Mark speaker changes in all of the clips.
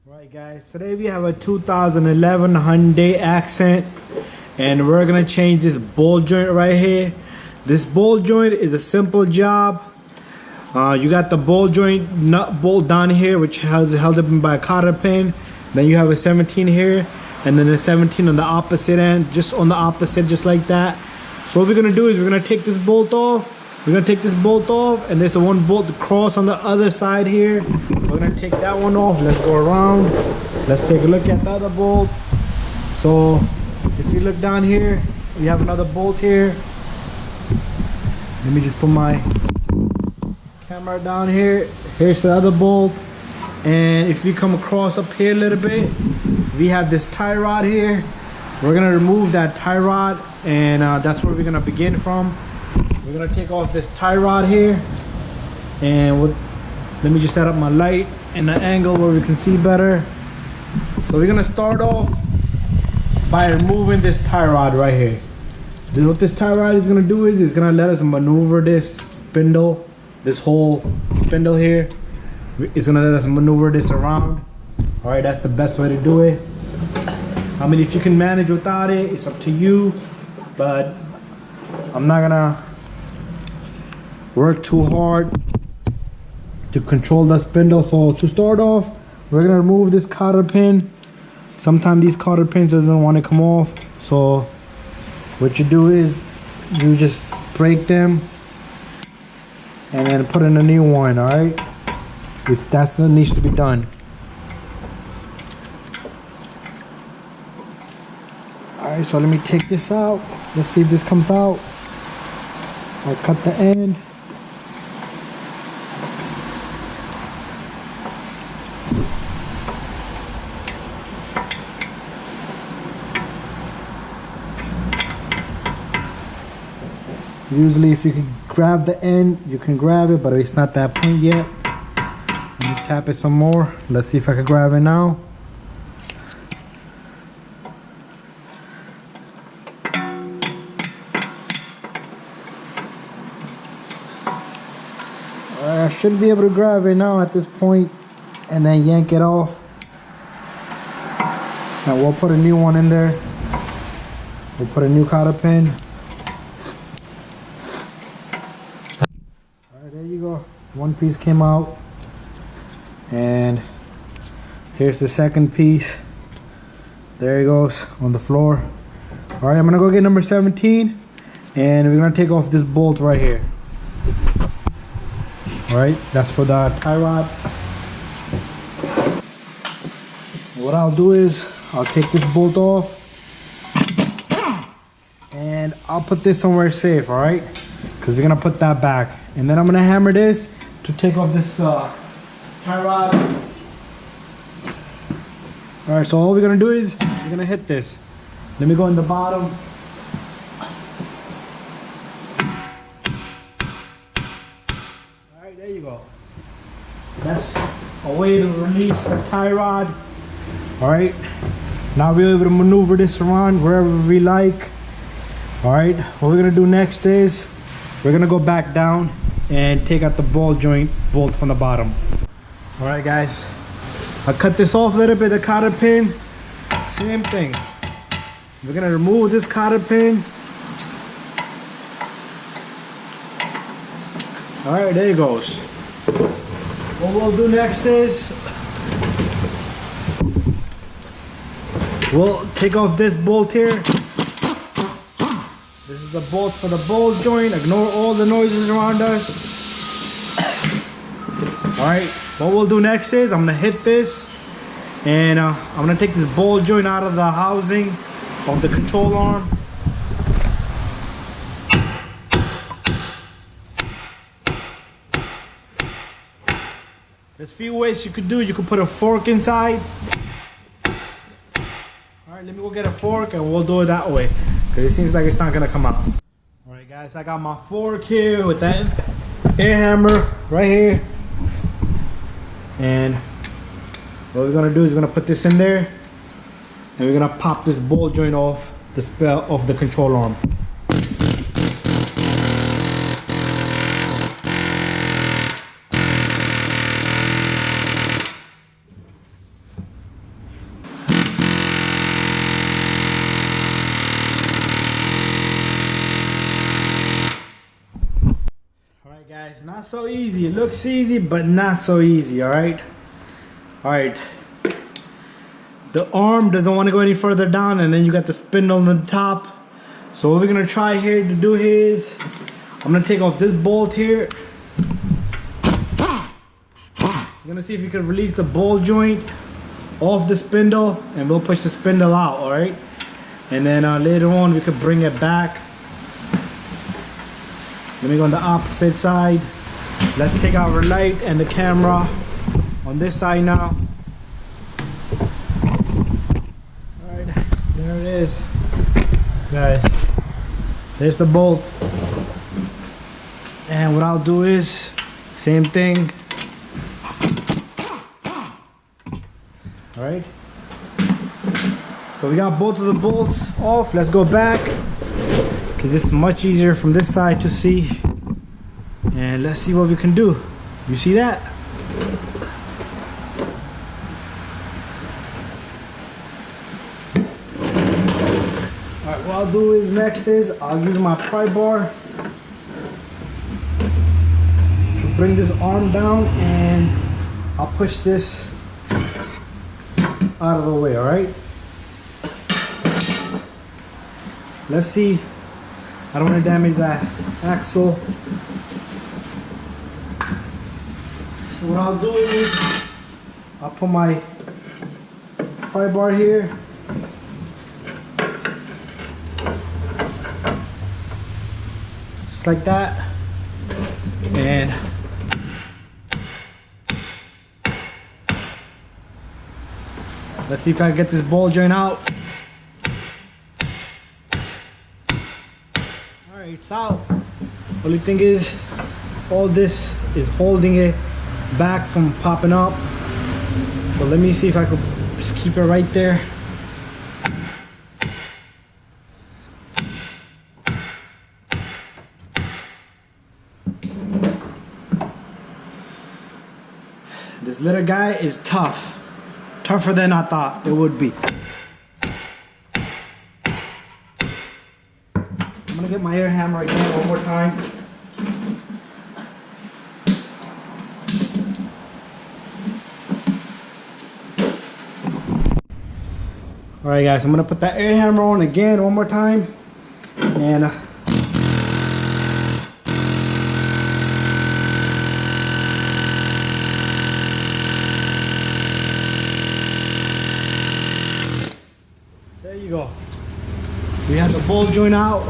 Speaker 1: Right guys, today we have a 2011 Hyundai Accent and we're gonna change this ball joint right here. This ball joint is a simple job. You got the ball joint nut bolt down here, which held up by a cotter pin. Then you have a 17 here and then a 17 on the opposite end, just on the opposite, just like that. So what we're gonna do is we're gonna take this bolt off. We're gonna take this bolt off, and there's a one bolt across on the other side here. We're gonna take that one off. Let's go around. Let's take a look at the other bolt. So if you look down here, we have another bolt here. Let me just put my camera down here. Here's the other bolt. And if you come across up here a little bit, we have this tie rod here. We're gonna remove that tie rod, and that's where we're gonna begin from. We're gonna take off this tie rod here, and let me just set up my light in an angle where we can see better. So we're gonna start off by removing this tie rod right here. Then what this tie rod is gonna do is it's gonna let us maneuver this spindle, this whole spindle here. It's gonna let us maneuver this around. All right, that's the best way to do it. I mean, if you can manage without it, it's up to you, but I'm not gonna work too hard to control the spindle. So to start off, we're gonna remove this cotter pin. Sometimes these cotter pins doesn't want to come off, so what you do is you just break them and then put in a new one. All right, if that's what needs to be done. All right, so let me take this out. Let's see if this comes out. I'll cut the end. Usually if you can grab the end, you can grab it, but it's not that point yet. Let me tap it some more. Let's see if I can grab it now. I should be able to grab it now at this point and then yank it off. Now we'll put a new one in there. We'll put a new cotter pin. Alright, there you go. One piece came out. And here's the second piece. There it goes on the floor. Alright, I'm gonna go get number 17 and we're gonna take off this bolt right here. Alright, that's for the tie rod. What I'll do is I'll take this bolt off and I'll put this somewhere safe, alright? Because we're gonna put that back. And then I'm gonna hammer this to take off this tie rod. Alright, so all we're gonna do is we're gonna hit this. Let me go in the bottom. There you go. That's a way to release the tie rod. Alright. Now we're able to maneuver this around wherever we like. Alright. What we're gonna do next is we're gonna go back down and take out the ball joint bolt from the bottom. Alright guys. I cut this off a little bit, the cotter pin. Same thing. We're gonna remove this cotter pin. Alright, there it goes. What we'll do next is we'll take off this bolt here. This is the bolt for the ball joint. Ignore all the noises around us. Alright, what we'll do next is I'm gonna hit this and I'm gonna take this ball joint out of the housing of the control arm. There's a few ways you could do it. You could put a fork inside. Alright, let me go get a fork and we'll do it that way. Because it seems like it's not going to come out. Alright guys, I got my fork here with that air hammer right here. And what we're going to do is we're going to put this in there. And we're going to pop this ball joint off the control arm. It's not so easy. It looks easy, but not so easy, all right? All right. The arm doesn't want to go any further down, and then you got the spindle on the top. So what we're gonna try here to do here is, I'm gonna take off this bolt here. I'm gonna see if you can release the ball joint off the spindle, and we'll push the spindle out, all right? And then later on we could bring it back. Let me go on the opposite side. Let's take our light and the camera on this side now. All right, there it is, guys. There's the bolt. And what I'll do is same thing. All right. So we got both of the bolts off. Let's go back, because it's much easier from this side to see. And let's see what we can do. You see that? Alright, what I'll do is next is I'll use my pry bar to bring this arm down, and I'll push this out of the way, alright? Let's see. I don't want to damage that axle. So what I'll do is I'll put my pry bar here. Just like that. And let's see if I can get this ball joint out. Alright, it's out. Only thing is, all this is holding it back from popping up. So let me see if I could just keep it right there. This little guy is tough. Tougher than I thought it would be. I'm gonna get my air hammer again one more time. Alright guys, I'm gonna put that air hammer on again one more time. And there you go. We have the ball joint out.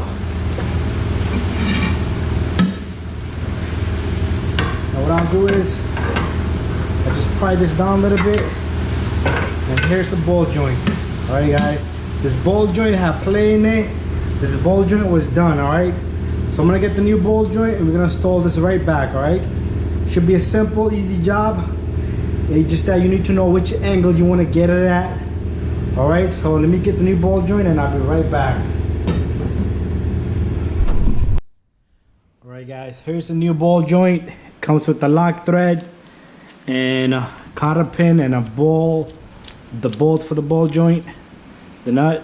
Speaker 1: Now what I'll do is I just pry this down a little bit, and here's the ball joint. Alright guys, this ball joint had play in it. This ball joint was done, alright? So I'm gonna get the new ball joint and we're gonna install this right back, alright? Should be a simple, easy job. It's just that you need to know which angle you want to get it at. Alright, so let me get the new ball joint and I'll be right back. Alright guys, here's the new ball joint. It comes with the lock thread and a cotter pin and a ball, the bolt for the ball joint, the nut,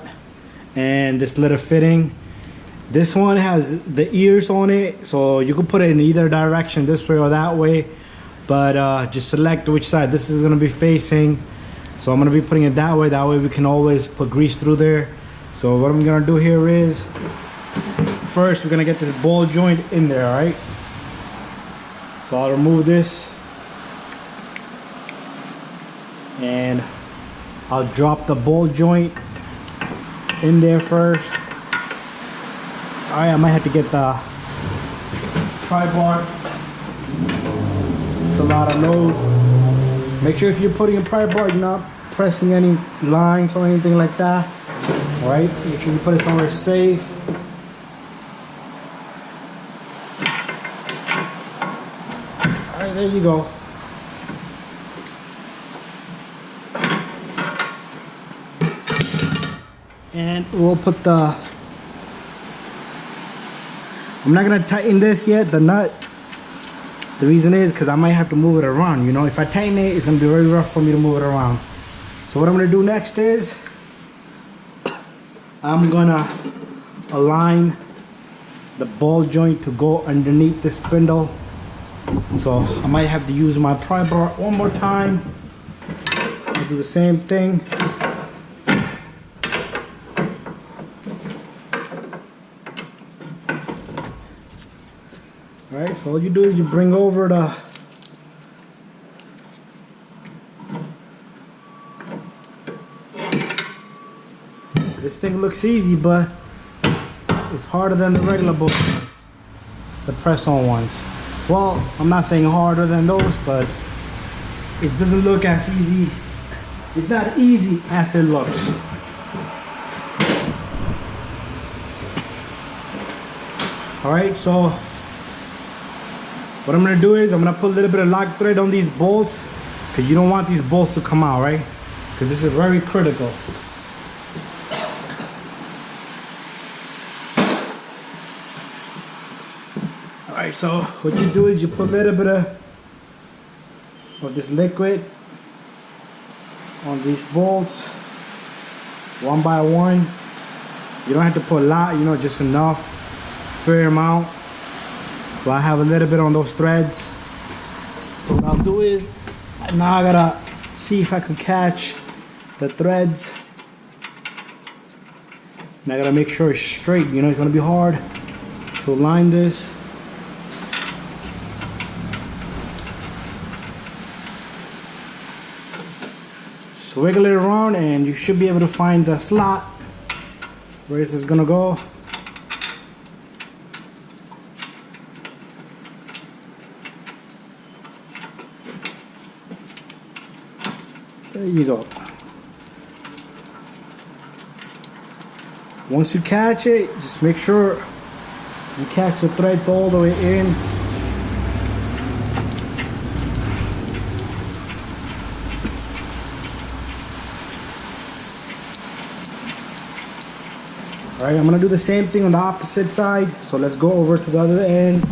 Speaker 1: and this little fitting. This one has the ears on it, so you can put it in either direction, this way or that way, but just select which side this is going to be facing. So I'm going to be putting it that way we can always put grease through there. So what I'm going to do here is, first we're going to get this ball joint in there, alright? So I'll remove this and I'll drop the ball joint in there first. Alright, I might have to get the pry bar. It's a lot of load. Make sure if you're putting a pry bar, you're not pressing any lines or anything like that. Alright, make sure you put it somewhere safe. Alright, there you go. And we'll put the, I'm not gonna tighten this yet, the nut. The reason is because I might have to move it around. You know, if I tighten it, it's gonna be very rough for me to move it around. So what I'm gonna do next is I'm gonna align the ball joint to go underneath the spindle So I might have to use my pry bar one more time. I'll do the same thing. Alright, so all you do is you bring over the this thing looks easy, but it's harder than the regular bolts, the press-on ones. Well, I'm not saying harder than those, but it doesn't look as easy. It's not easy as it looks. Alright, so what I'm gonna do is I'm gonna put a little bit of lock thread on these bolts, because you don't want these bolts to come out, right? Because this is very critical. Alright, so what you do is you put a little bit of this liquid on these bolts, one by one. You don't have to put a lot, you know, just enough, fair amount. So I have a little bit on those threads. So what I'll do is, now I gotta see if I can catch the threads. And I gotta make sure it's straight, you know, it's gonna be hard to align this. So wiggle it around and you should be able to find the slot where this is gonna go. There you go. Once you catch it, just make sure you catch the threads all the way in. Alright, I'm gonna do the same thing on the opposite side. So let's go over to the other end.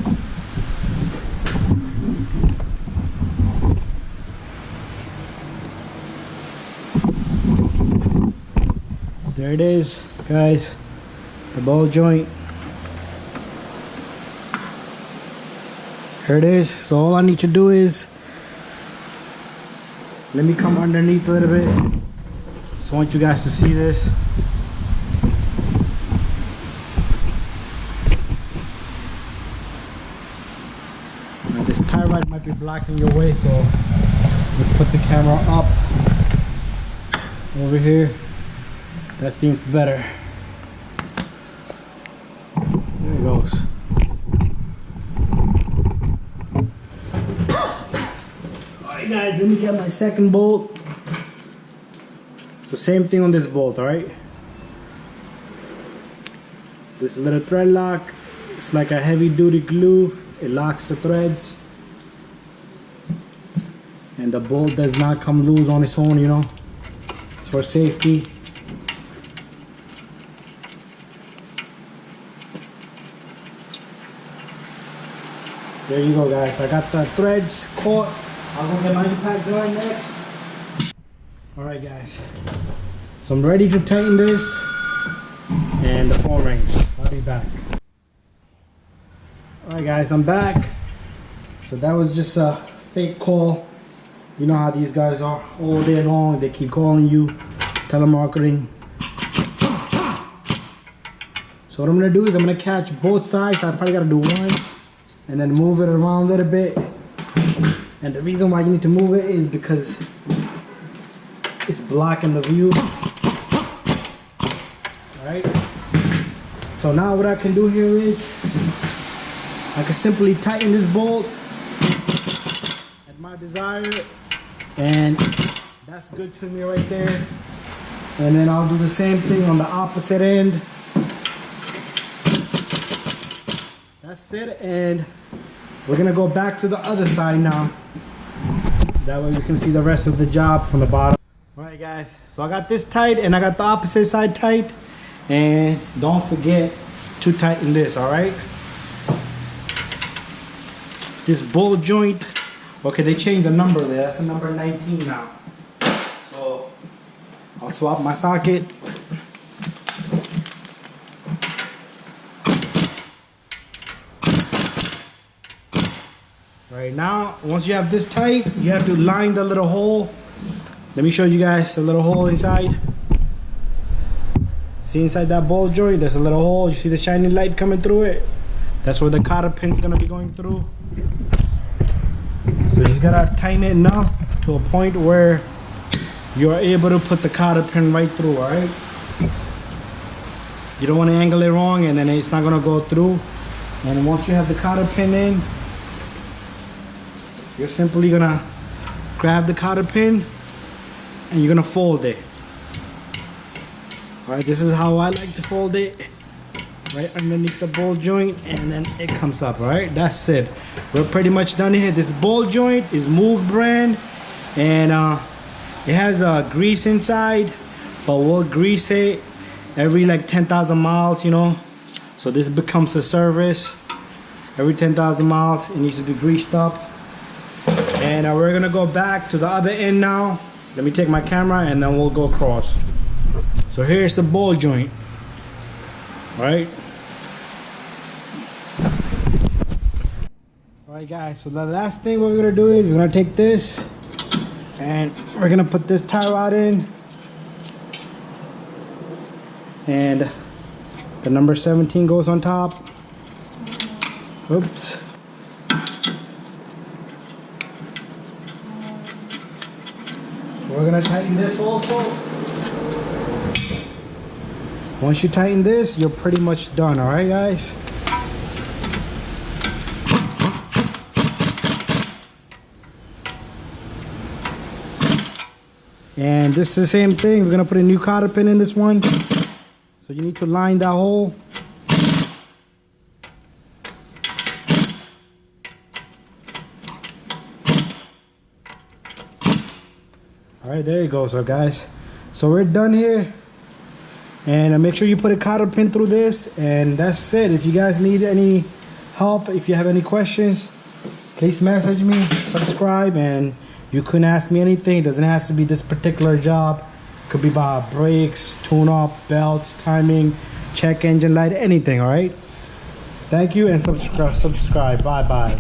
Speaker 1: There it is, guys, the ball joint. Here it is. So all I need to do is, let me come underneath a little bit. So I want you guys to see this. Now this tie rod might be blocking your way, so let's put the camera up over here. That seems better. There it goes. Alright guys, let me get my second bolt. So same thing on this bolt, alright? This little thread lock, it's like a heavy duty glue. It locks the threads. And the bolt does not come loose on its own, you know? It's for safety. There you go, guys. I got the threads caught. I'll go get my impact gun next. Alright guys, so I'm ready to tighten this and the phone rings. I'll be back. Alright guys, I'm back. So that was just a fake call. You know how these guys are all day long. They keep calling you, telemarketing. So what I'm gonna do is I'm gonna catch both sides. I probably gotta do one and then move it around a little bit. And the reason why you need to move it is because it's blocking the view. Alright. So now what I can do here is I can simply tighten this bolt at my desire, and that's good to me right there. And then I'll do the same thing on the opposite end. That's it, and we're gonna go back to the other side now. That way we can see the rest of the job from the bottom. Alright guys, so I got this tight and I got the opposite side tight. And don't forget to tighten this, alright? This bolt joint, okay, they changed the number there. That's a number 19 now. So I'll swap my socket. Alright, right, now once you have this tight, you have to line the little hole. Let me show you guys the little hole inside. See inside that ball joint, there's a little hole. You see the shiny light coming through it? That's where the cotter pin's gonna be going through. So you just gotta tighten it enough to a point where you're able to put the cotter pin right through, all right? You don't want to angle it wrong and then it's not gonna go through. And once you have the cotter pin in, you're simply gonna grab the cotter pin and you're gonna fold it. All right, this is how I like to fold it. Right underneath the ball joint, and then it comes up. All right, that's it. We're pretty much done here. This ball joint is Moog brand, and it has grease inside, but we'll grease it every like 10,000 miles, you know. So this becomes a service. Every 10,000 miles, it needs to be greased up. And we're gonna go back to the other end now. Let me take my camera, and then we'll go across. So here's the ball joint. All right. Alright guys, so the last thing we're gonna do is we're gonna take this and we're gonna put this tie rod in, and the number 17 goes on top. Oops. We're gonna tighten this also. Once you tighten this, you're pretty much done. Alright guys. And this is the same thing. We're gonna put a new cotter pin in this one. So you need to line that hole. All right, there you go, so guys. So we're done here. And make sure you put a cotter pin through this, and that's it. If you guys need any help, if you have any questions, please message me, subscribe, and you can ask me anything. It doesn't have to be this particular job. It could be about brakes, tune-up, belts, timing, check engine light, anything, all right? Thank you, and subscribe. Bye-bye.